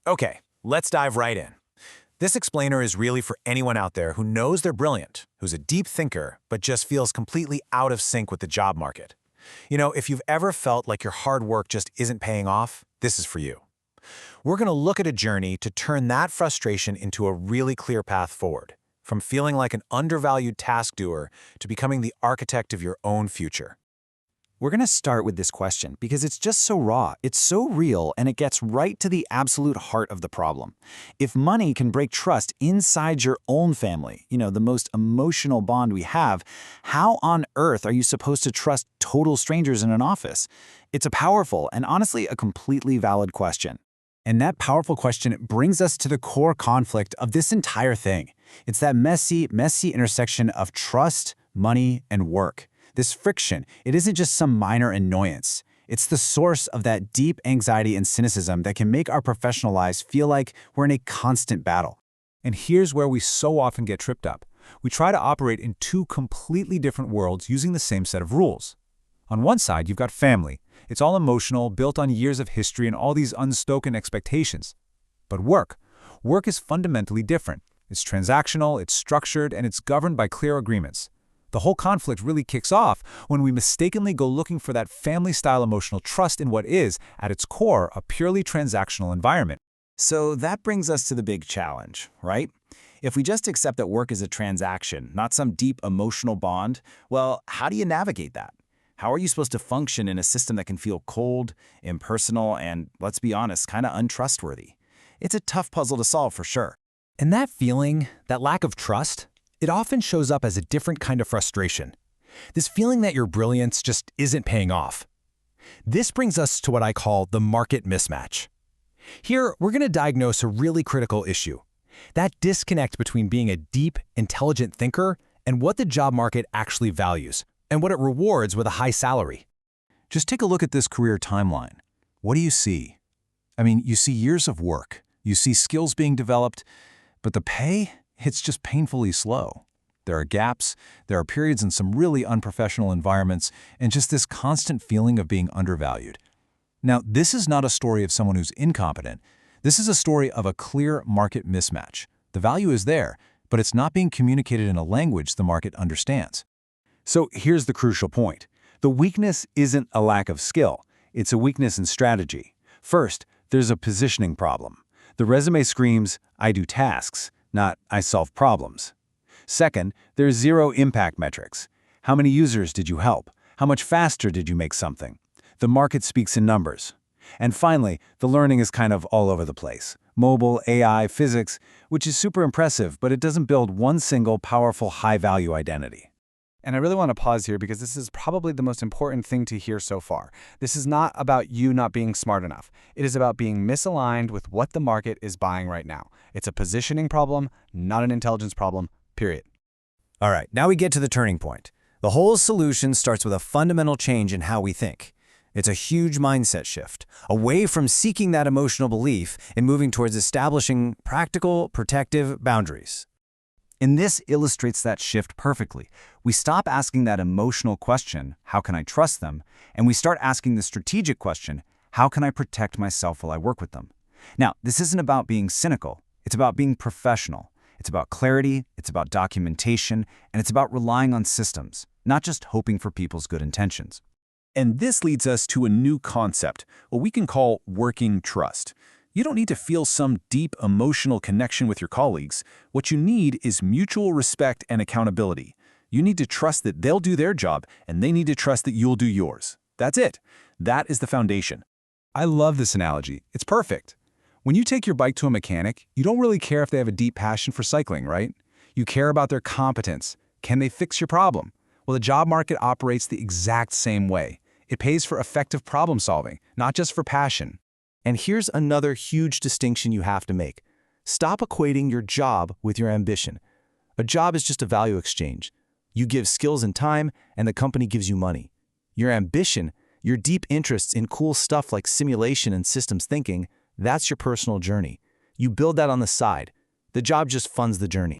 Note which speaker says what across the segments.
Speaker 1: Okay, let's dive right in. This explainer is really for anyone out there who knows they're brilliant, who's a deep thinker, but just feels completely out of sync with the job market. If you've ever felt like your hard work just isn't paying off, this is for you. We're going to look at a journey to turn that frustration into a really clear path forward, from feeling like an undervalued task doer to becoming the architect of your own future.
Speaker 2: We're going to start with this question because it's just so raw, it's so real, and it gets right to the absolute heart of the problem. If money can break trust inside your own family, the most emotional bond we have, how on earth are you supposed to trust total strangers in an office? It's a powerful and honestly a completely valid question.
Speaker 3: And that powerful question brings us to the core conflict of this entire thing. It's that messy intersection of trust, money, and work. This friction, it isn't just some minor annoyance. It's the source of that deep anxiety and cynicism that can make our professional lives feel like we're in a constant battle.
Speaker 4: And here's where we so often get tripped up. We try to operate in two completely different worlds using the same set of rules. On one side, you've got family. It's all emotional, built on years of history and all these unspoken expectations. But work is fundamentally different. It's transactional, it's structured, and it's governed by clear agreements. The whole conflict really kicks off when we mistakenly go looking for that family-style emotional trust in what is, at its core, a purely transactional environment.
Speaker 2: So that brings us to the big challenge, right? If we just accept that work is a transaction, not some deep emotional bond, well, how do you navigate that? How are you supposed to function in a system that can feel cold, impersonal, and, let's be honest, kind of untrustworthy? It's a tough puzzle to solve for sure.
Speaker 3: And that feeling, that lack of trust, it often shows up as a different kind of frustration. This feeling that your brilliance just isn't paying off. This brings us to what I call the market mismatch. Here, we're going to diagnose a really critical issue. That disconnect between being a deep, intelligent thinker and what the job market actually values, and what it rewards with a high salary.
Speaker 5: Just take a look at this career timeline. What do you see? You see years of work. You see skills being developed, but the pay? It's just painfully slow. There are gaps, there are periods in some really unprofessional environments, and just this constant feeling of being undervalued. Now, this is not a story of someone who's incompetent. This is a story of a clear market mismatch. The value is there, but it's not being communicated in a language the market understands.
Speaker 3: So here's the crucial point. The weakness isn't a lack of skill. It's a weakness in strategy. First, there's a positioning problem. The resume screams, "I do tasks," not "I solve problems." Second, there's zero impact metrics. How many users did you help? How much faster did you make something? The market speaks in numbers. And finally, the learning is kind of all over the place. Mobile, AI, physics, which is super impressive, but it doesn't build one single powerful high-value identity.
Speaker 6: And I really want to pause here because this is probably the most important thing to hear so far. This is not about you not being smart enough. It is about being misaligned with what the market is buying right now. It's a positioning problem, not an intelligence problem, period.
Speaker 3: All right, now we get to the turning point. The whole solution starts with a fundamental change in how we think. It's a huge mindset shift, away from seeking that emotional belief and moving towards establishing practical, protective boundaries.
Speaker 2: And this illustrates that shift perfectly. We stop asking that emotional question, how can I trust them? And we start asking the strategic question, how can I protect myself while I work with them? Now, this isn't about being cynical. It's about being professional. It's about clarity, it's about documentation, and it's about relying on systems, not just hoping for people's good intentions.
Speaker 5: And this leads us to a new concept, what we can call working trust. You don't need to feel some deep emotional connection with your colleagues. What you need is mutual respect and accountability. You need to trust that they'll do their job, and they need to trust that you'll do yours. That's it. That is the foundation.
Speaker 4: I love this analogy. It's perfect. When you take your bike to a mechanic, you don't really care if they have a deep passion for cycling, right? You care about their competence. Can they fix your problem? Well, the job market operates the exact same way. It pays for effective problem solving, not just for passion.
Speaker 7: And here's another huge distinction you have to make. Stop equating your job with your ambition. A job is just a value exchange. You give skills and time, and the company gives you money. Your ambition, your deep interests in cool stuff like simulation and systems thinking, that's your personal journey. You build that on the side. The job just funds the journey.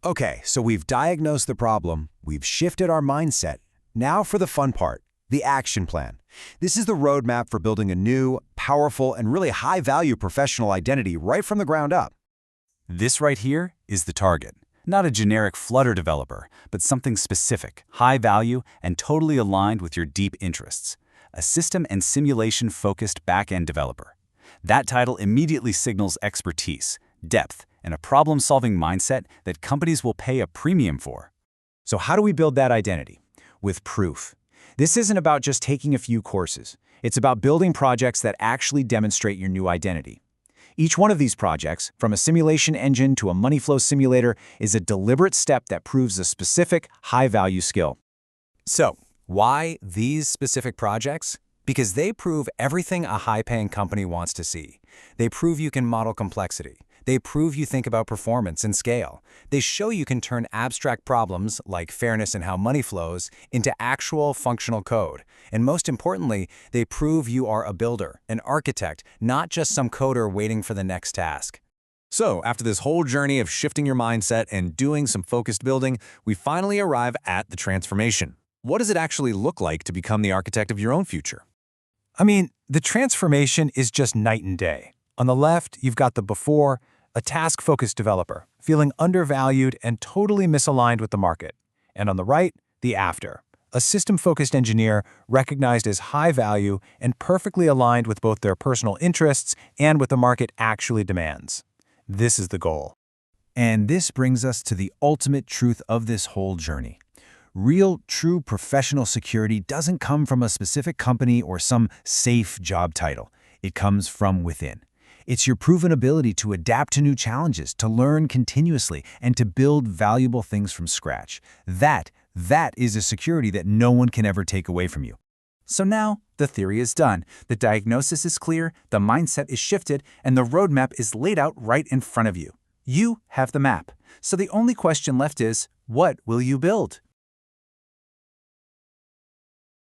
Speaker 3: Okay, so we've diagnosed the problem, we've shifted our mindset. Now for the fun part,
Speaker 2: The action plan. This is the roadmap for building a new, powerful, and really high-value professional identity right from the ground up.
Speaker 3: This right here is the target. Not a generic Flutter developer, but something specific, high value, and totally aligned with your deep interests. A system and simulation-focused back-end developer. That title immediately signals expertise, depth, and a problem-solving mindset that companies will pay a premium for.
Speaker 1: So how do we build that identity? With proof. This isn't about just taking a few courses. It's about building projects that actually demonstrate your new identity. Each one of these projects, from a simulation engine to a money flow simulator, is a deliberate step that proves a specific, high-value skill.
Speaker 4: So, why these specific projects? Because they prove everything a high-paying company wants to see. They prove you can model complexity. They prove you think about performance and scale. They show you can turn abstract problems, like fairness in how money flows, into actual functional code. And most importantly, they prove you are a builder, an architect, not just some coder waiting for the next task.
Speaker 5: So, after this whole journey of shifting your mindset and doing some focused building, we finally arrive at the transformation. What does it actually look like to become the architect of your own future?
Speaker 1: I mean, the transformation is just night and day. On the left, you've got the before, a task-focused developer, feeling undervalued and totally misaligned with the market. And on the right, the after, a system-focused engineer recognized as high value and perfectly aligned with both their personal interests and what the market actually demands. This is the goal.
Speaker 2: And this brings us to the ultimate truth of this whole journey. Real, true professional security doesn't come from a specific company or some safe job title. It comes from within. It's your proven ability to adapt to new challenges, to learn continuously, and to build valuable things from scratch. That is a security that no one can ever take away from you.
Speaker 4: So now, the theory is done. The diagnosis is clear, the mindset is shifted, and the roadmap is laid out right in front of you. You have the map. So the only question left is, what will you build?